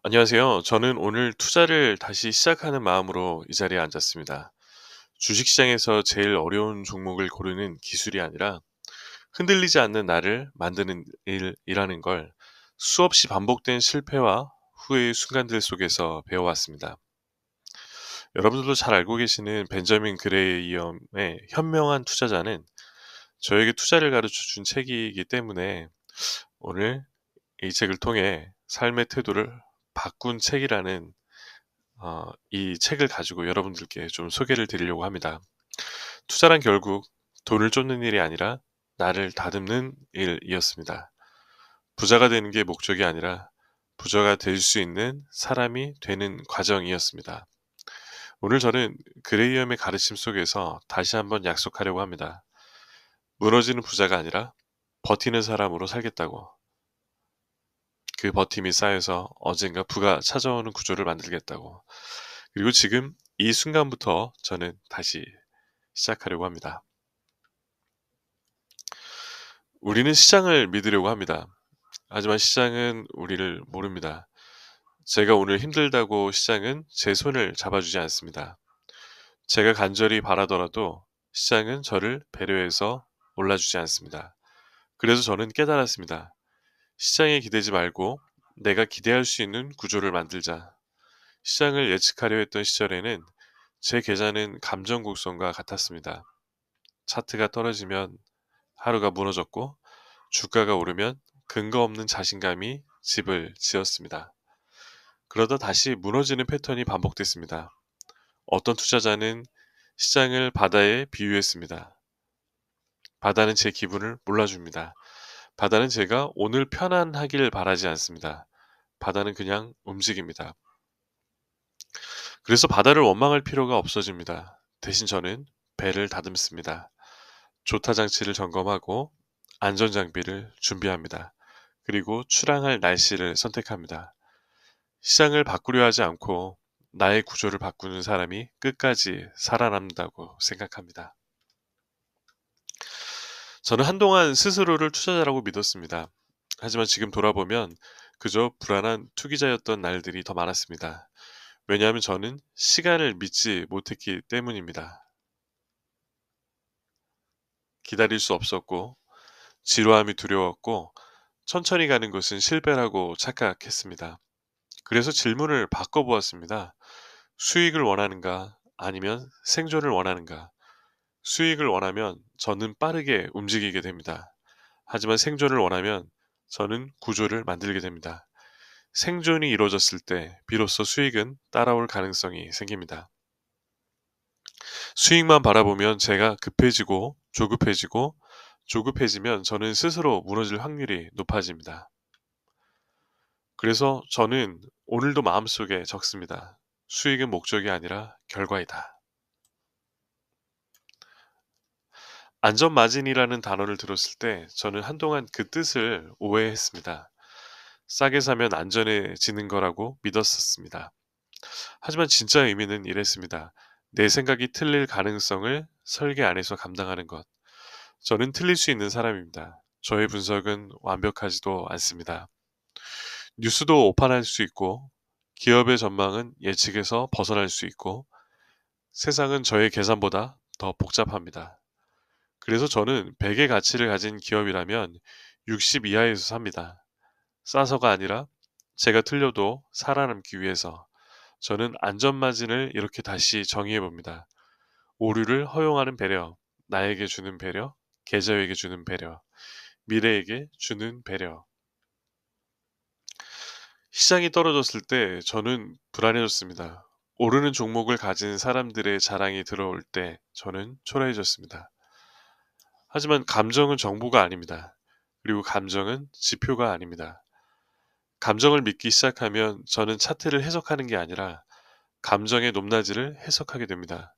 안녕하세요. 저는 오늘 투자를 다시 시작하는 마음으로 이 자리에 앉았습니다. 주식시장에서 제일 어려운 종목을 고르는 기술이 아니라 흔들리지 않는 나를 만드는 일이라는 걸 수없이 반복된 실패와 후회의 순간들 속에서 배워왔습니다. 여러분들도 잘 알고 계시는 벤저민 그레이엄의 현명한 투자자는 저에게 투자를 가르쳐 준 책이기 때문에 오늘 이 책을 통해 삶의 태도를 바꾼 책이라는 이 책을 가지고 여러분들께 좀 소개를 드리려고 합니다. 투자란 결국 돈을 쫓는 일이 아니라 나를 다듬는 일이었습니다. 부자가 되는 게 목적이 아니라 부자가 될 수 있는 사람이 되는 과정이었습니다. 오늘 저는 그레이엄의 가르침 속에서 다시 한번 약속하려고 합니다. 무너지는 부자가 아니라 버티는 사람으로 살겠다고. 그 버팀이 쌓여서 언젠가 부가 찾아오는 구조를 만들겠다고. 그리고 지금 이 순간부터 저는 다시 시작하려고 합니다. 우리는 시장을 믿으려고 합니다. 하지만 시장은 우리를 모릅니다. 제가 오늘 힘들다고 시장은 제 손을 잡아주지 않습니다. 제가 간절히 바라더라도 시장은 저를 배려해서 올라주지 않습니다. 그래서 저는 깨달았습니다. 시장에 기대지 말고 내가 기대할 수 있는 구조를 만들자. 시장을 예측하려 했던 시절에는 제 계좌는 감정 곡선과 같았습니다. 차트가 떨어지면 하루가 무너졌고 주가가 오르면 근거 없는 자신감이 집을 지었습니다. 그러다 다시 무너지는 패턴이 반복됐습니다. 어떤 투자자는 시장을 바다에 비유했습니다. 바다는 제 기분을 몰라줍니다. 바다는 제가 오늘 편안하길 바라지 않습니다. 바다는 그냥 움직입니다. 그래서 바다를 원망할 필요가 없어집니다. 대신 저는 배를 다듬습니다. 조타 장치를 점검하고 안전장비를 준비합니다. 그리고 출항할 날씨를 선택합니다. 시장을 바꾸려 하지 않고 나의 구조를 바꾸는 사람이 끝까지 살아남는다고 생각합니다. 저는 한동안 스스로를 투자자라고 믿었습니다. 하지만 지금 돌아보면 그저 불안한 투기자였던 날들이 더 많았습니다. 왜냐하면 저는 시간을 믿지 못했기 때문입니다. 기다릴 수 없었고, 지루함이 두려웠고, 천천히 가는 것은 실패라고 착각했습니다. 그래서 질문을 바꿔보았습니다. 수익을 원하는가? 아니면 생존을 원하는가? 수익을 원하면 저는 빠르게 움직이게 됩니다. 하지만 생존을 원하면 저는 구조를 만들게 됩니다. 생존이 이루어졌을 때 비로소 수익은 따라올 가능성이 생깁니다. 수익만 바라보면 제가 급해지고 조급해지고 조급해지면 저는 스스로 무너질 확률이 높아집니다. 그래서 저는 오늘도 마음속에 적습니다. 수익은 목적이 아니라 결과이다. 안전마진이라는 단어를 들었을 때 저는 한동안 그 뜻을 오해했습니다. 싸게 사면 안전해지는 거라고 믿었었습니다. 하지만 진짜 의미는 이랬습니다. 내 생각이 틀릴 가능성을 설계 안에서 감당하는 것. 저는 틀릴 수 있는 사람입니다. 저의 분석은 완벽하지도 않습니다. 뉴스도 오판할 수 있고, 기업의 전망은 예측에서 벗어날 수 있고, 세상은 저의 계산보다 더 복잡합니다. 그래서 저는 100의 가치를 가진 기업이라면 60 이하에서 삽니다. 싸서가 아니라 제가 틀려도 살아남기 위해서 저는 안전마진을 이렇게 다시 정의해 봅니다. 오류를 허용하는 배려, 나에게 주는 배려, 계좌에게 주는 배려, 미래에게 주는 배려. 시장이 떨어졌을 때 저는 불안해졌습니다. 오르는 종목을 가진 사람들의 자랑이 들어올 때 저는 초라해졌습니다. 하지만 감정은 정보가 아닙니다. 그리고 감정은 지표가 아닙니다. 감정을 믿기 시작하면 저는 차트를 해석하는 게 아니라 감정의 높낮이를 해석하게 됩니다.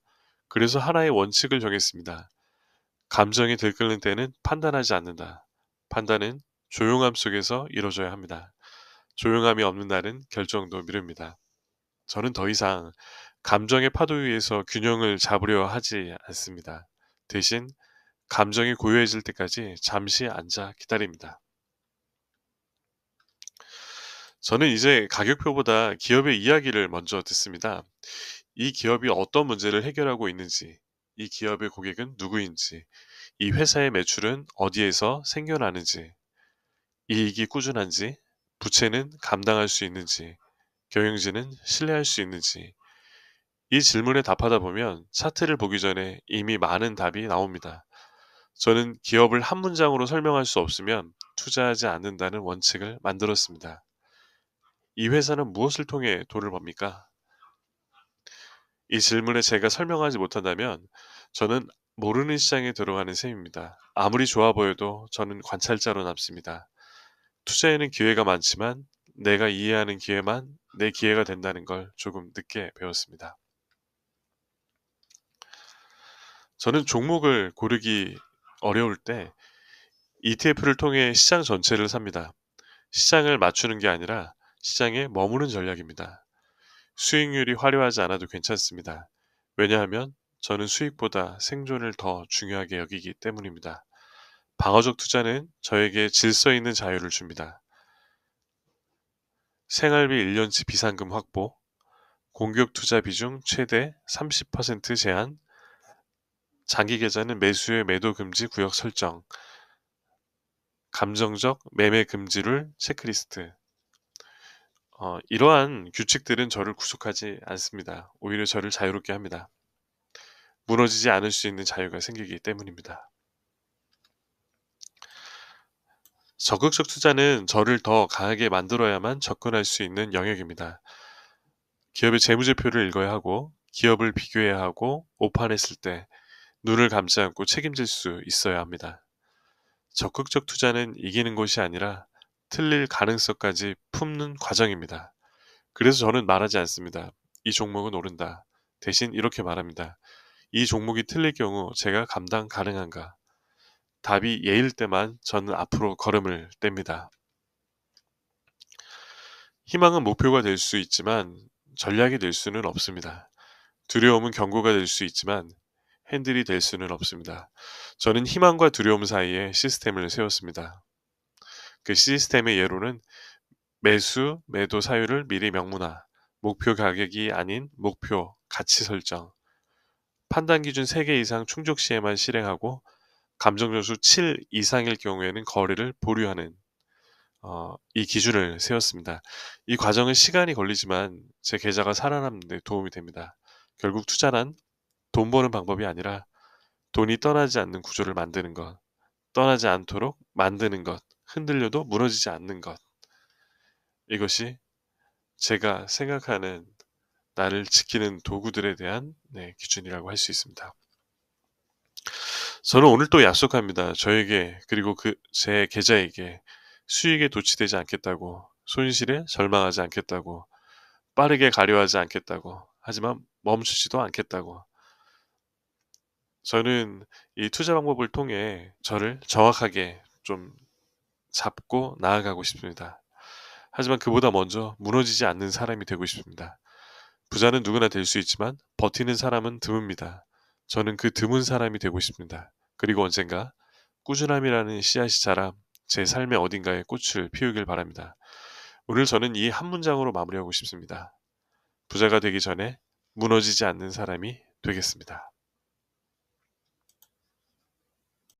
그래서 하나의 원칙을 정했습니다. 감정이 들끓는 때는 판단하지 않는다. 판단은 조용함 속에서 이루어져야 합니다. 조용함이 없는 날은 결정도 미룹니다. 저는 더 이상 감정의 파도 위에서 균형을 잡으려 하지 않습니다. 대신 감정이 고요해질 때까지 잠시 앉아 기다립니다. 저는 이제 가격표보다 기업의 이야기를 먼저 듣습니다. 이 기업이 어떤 문제를 해결하고 있는지, 이 기업의 고객은 누구인지, 이 회사의 매출은 어디에서 생겨나는지, 이익이 꾸준한지, 부채는 감당할 수 있는지, 경영진은 신뢰할 수 있는지, 이 질문에 답하다 보면 차트를 보기 전에 이미 많은 답이 나옵니다. 저는 기업을 한 문장으로 설명할 수 없으면 투자하지 않는다는 원칙을 만들었습니다. 이 회사는 무엇을 통해 돈을 법니까? 이 질문에 제가 설명하지 못한다면 저는 모르는 시장에 들어가는 셈입니다. 아무리 좋아 보여도 저는 관찰자로 남습니다. 투자에는 기회가 많지만 내가 이해하는 기회만 내 기회가 된다는 걸 조금 늦게 배웠습니다. 저는 종목을 고르기 어려울 때 ETF를 통해 시장 전체를 삽니다. 시장을 맞추는 게 아니라 시장에 머무는 전략입니다. 수익률이 화려하지 않아도 괜찮습니다. 왜냐하면 저는 수익보다 생존을 더 중요하게 여기기 때문입니다. 방어적 투자는 저에게 질서 있는 자유를 줍니다. 생활비 1년치 비상금 확보, 공격 투자 비중 최대 30% 제한, 장기 계좌는 매수의 매도 금지 구역 설정, 감정적 매매 금지를 체크리스트. 이러한 규칙들은 저를 구속하지 않습니다. 오히려 저를 자유롭게 합니다. 무너지지 않을 수 있는 자유가 생기기 때문입니다. 적극적 투자는 저를 더 강하게 만들어야만 접근할 수 있는 영역입니다. 기업의 재무제표를 읽어야 하고, 기업을 비교해야 하고, 오판했을 때 눈을 감지 않고 책임질 수 있어야 합니다. 적극적 투자는 이기는 것이 아니라 틀릴 가능성까지 품는 과정입니다. 그래서 저는 말하지 않습니다. 이 종목은 오른다. 대신 이렇게 말합니다. 이 종목이 틀릴 경우 제가 감당 가능한가? 답이 예일 때만 저는 앞으로 걸음을 뗍니다. 희망은 목표가 될 수 있지만 전략이 될 수는 없습니다. 두려움은 경고가 될 수 있지만 핸들이 될 수는 없습니다. 저는 희망과 두려움 사이에 시스템을 세웠습니다. 그 시스템의 예로는 매수, 매도 사유를 미리 명문화, 목표 가격이 아닌 목표 가치 설정, 판단 기준 3개 이상 충족 시에만 실행하고 감정저수 7 이상일 경우에는 거래를 보류하는 이 기준을 세웠습니다. 이 과정은 시간이 걸리지만 제 계좌가 살아남는 데 도움이 됩니다. 결국 투자란 돈 버는 방법이 아니라 돈이 떠나지 않는 구조를 만드는 것, 떠나지 않도록 만드는 것, 흔들려도 무너지지 않는 것. 이것이 제가 생각하는 나를 지키는 도구들에 대한 기준이라고 할 수 있습니다. 저는 오늘 또 약속합니다. 저에게 그리고 제 계좌에게 수익에 도취되지 않겠다고, 손실에 절망하지 않겠다고, 빠르게 가려하지 않겠다고, 하지만 멈추지도 않겠다고. 저는 이 투자 방법을 통해 저를 정확하게 좀 잡고 나아가고 싶습니다. 하지만 그보다 먼저 무너지지 않는 사람이 되고 싶습니다. 부자는 누구나 될 수 있지만 버티는 사람은 드뭅니다. 저는 그 드문 사람이 되고 싶습니다. 그리고 언젠가 꾸준함이라는 씨앗이 자라 제 삶의 어딘가에 꽃을 피우길 바랍니다. 오늘 저는 이 한 문장으로 마무리하고 싶습니다. 부자가 되기 전에 무너지지 않는 사람이 되겠습니다.